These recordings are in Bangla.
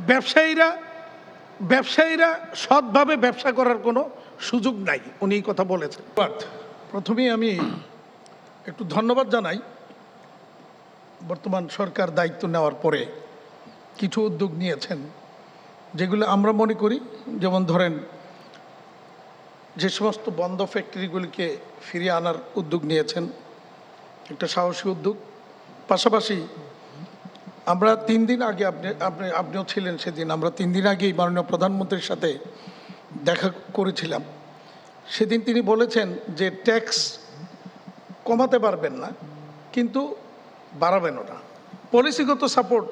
ব্যবসায়ীরা ব্যবসায়ীরা সৎভাবে ব্যবসা করার কোনো সুযোগ নাই, উনি এই কথা বলেছেন। প্রথমেই আমি একটু ধন্যবাদ জানাই বর্তমান সরকার দায়িত্ব নেওয়ার পরে কিছু উদ্যোগ নিয়েছেন যেগুলো আমরা মনে করি, যেমন ধরেন যে সমস্ত বন্ধ ফ্যাক্টরিগুলিকে ফিরিয়ে আনার উদ্যোগ নিয়েছেন, একটা সাহসী উদ্যোগ। পাশাপাশি আমরা 3 দিন আগে আপনিও ছিলেন সেদিন, আমরা 3 দিন আগেই মাননীয় প্রধানমন্ত্রীর সাথে দেখা করেছিলাম। সেদিন তিনি বলেছেন যে ট্যাক্স কমাতে পারবেন না কিন্তু বাড়াবেনও না, পলিসিগত সাপোর্ট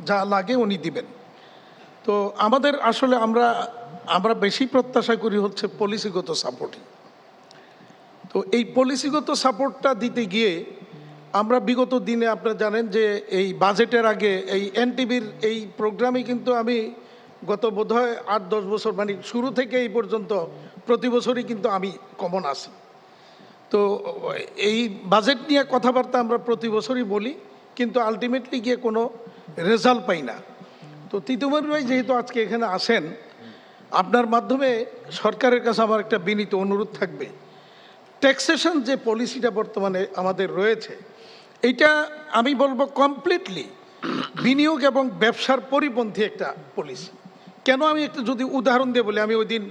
যা লাগে উনি দিবেন। তো আমাদের আসলে আমরা বেশি প্রত্যাশা করি হচ্ছে পলিসিগত সাপোর্টই। তো এই পলিসিগত সাপোর্টটা দিতে গিয়ে আমরা বিগত দিনে আপনারা জানেন যে এই বাজেটের আগে এই এনটিভির এই প্রোগ্রামে কিন্তু আমি গত বোধহয় 8-10 বছর মানে শুরু থেকে এই পর্যন্ত প্রতি বছরই কিন্তু আমি কমন আসি। তো এই বাজেট নিয়ে কথাবার্তা আমরা প্রতি বছরই বলি, কিন্তু আলটিমেটলি গিয়ে কোনো রেজাল্ট পাই না। তো তিতুমির ভাই যেহেতু আজকে এখানে আসেন, আপনার মাধ্যমে সরকারের কাছে আমার একটা বিনীত অনুরোধ থাকবে, ট্যাক্সেশন যে পলিসিটা বর্তমানে আমাদের রয়েছে এইটা আমি বলবো কমপ্লিটলি বিনিয়োগ এবং ব্যবসার পরিপন্থী একটা পলিসি। কেন আমি একটু যদি উদাহরণ দিয়ে বলি, আমি ওই দিন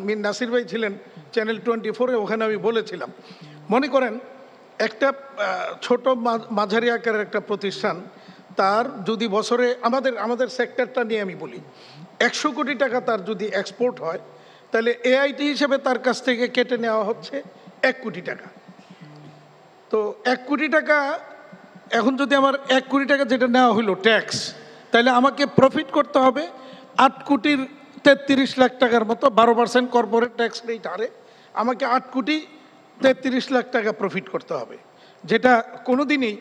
মিন নাসির ভাই ছিলেন চ্যানেল 24-এ, ওখানে আমি বলেছিলাম, মনে করেন একটা ছোট মাঝারি আকারের একটা প্রতিষ্ঠান, তার যদি বছরে আমাদের সেক্টরটা নিয়ে আমি বলি 100 কোটি টাকা তার যদি এক্সপোর্ট হয়, তাহলে এআইটি হিসেবে তার কাছ থেকে কেটে নেওয়া হচ্ছে 1 কোটি টাকা। তো 1 কোটি টাকা, এখন যদি আমার 1 কোটি টাকা যেটা নেওয়া হলো ট্যাক্স, তাহলে আমাকে প্রফিট করতে হবে 8 কোটির 33 লাখ টাকার মতো, 12% কর্পোরেট ট্যাক্স রেট হারে আমাকে 8 কোটি 33 লাখ টাকা প্রফিট করতে হবে, যেটা কোনোদিনই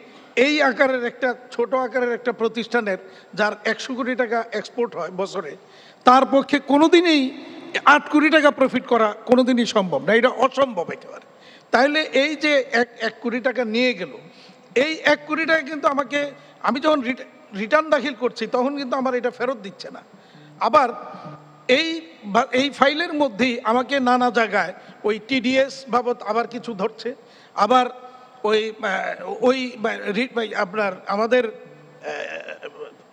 এই আকারের একটা ছোট আকারের একটা প্রতিষ্ঠানের যার 100 কোটি টাকা এক্সপোর্ট হয় বছরে, তার পক্ষে কোনোদিনই 8 কোটি টাকা প্রফিট করা কোনোদিনই সম্ভব না, এটা অসম্ভব একেবারে। তাহলে এই যে 1 কোটি টাকা নিয়ে গেল, এই 1 কোটি টাকা কিন্তু আমাকে, আমি যখন রিটার্ন দাখিল করছি তখন কিন্তু আমার এটা ফেরত দিচ্ছে না। আবার এই ফাইলের মধ্যেই আমাকে নানা জায়গায় ওই টিডিএস বাবদ আবার কিছু ধরছে, আবার ওই আপনার আমাদের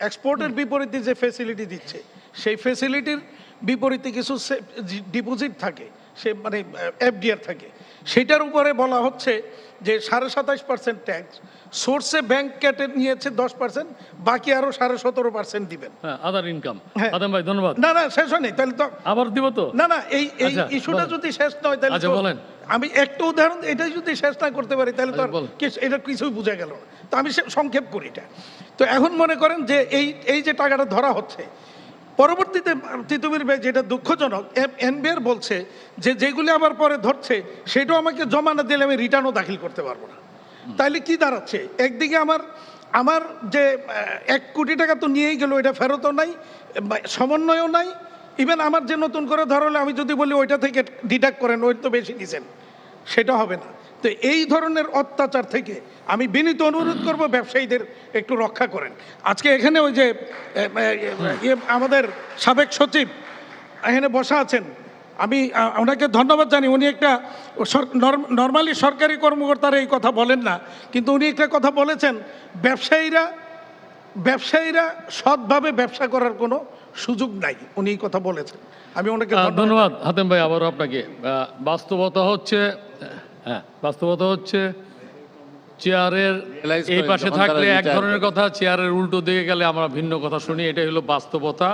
এক্সপোর্টের বিপরীতে যে ফ্যাসিলিটি দিচ্ছে সেই ফ্যাসিলিটির বিপরীতে কিছু ডিপোজিট থাকে, সে মানে এফডিআর থাকে, সেটার উপরে বলা হচ্ছে যে 27.5% ট্যাক্স, সোর্সে ব্যাংক কেটে নিয়েছে 10%, বাকি আরো 17.5% দিবেন। আদার ইনকাম। আদম ভাই ধন্যবাদ। না শেষ হয়নি, তাহলে তো আবার দিব তো। না এই ইস্যুটা যদি শেষ নয় তাহলে বলেন, আমি একটা উদাহরণ, এটা যদি শেষ না করতে পারি তাহলে তো এটা কিছুই বোঝা গেল না। তো আমি সংক্ষেপ করি এটা। তো এখন মনে করেন যে এই যে টাকাটা ধরা হচ্ছে, পরবর্তীতে তিতুমির ভাই যেটা দুঃখজনক, এনবিআর বলছে যে যেগুলি আবার পরে ধরছে সেটাও আমাকে জমা না দিলে আমি রিটার্নও দাখিল করতে পারবো না। তাইলে কি দাঁড়াচ্ছে, একদিকে আমার যে 1 কোটি টাকা তো নিয়েই গেল, এটা ফেরতও নাই, সমন্বয়ও নাই, ইভেন আমার যে নতুন করে ধরলে আমি যদি বলি ওইটা থেকে ডিডাক্ট করেন, ওই তো বেশি নিছেন, সেটা হবে না। তো এই ধরনের অত্যাচার থেকে আমি বিনীত অনুরোধ করব ব্যবসায়ীদের একটু রক্ষা করেন। আজকে এখানে ওই যে আমাদের সাবেক সচিব এখানে বসা আছেন, আমি ওনাকে ধন্যবাদ জানি, উনি একটা নর্মালি সরকারি কর্মকর্তারা এই কথা বলেন না, কিন্তু উনি একটা কথা বলেছেন, ব্যবসায়ীরা সৎভাবে ব্যবসা করার কোনো সুযোগ নাই, উনি এই কথা বলেছেন। আমি ওনাকে ধন্যবাদ। হাতেম ভাই আবারও আপনাকে। বাস্তবতা হচ্ছে চেয়ারের এই পাশে থাকলে এক ধরনের কথা, চেয়ারের উল্টো দিকে গেলে আমরা ভিন্ন কথা শুনি, এটাই হলো বাস্তবতা।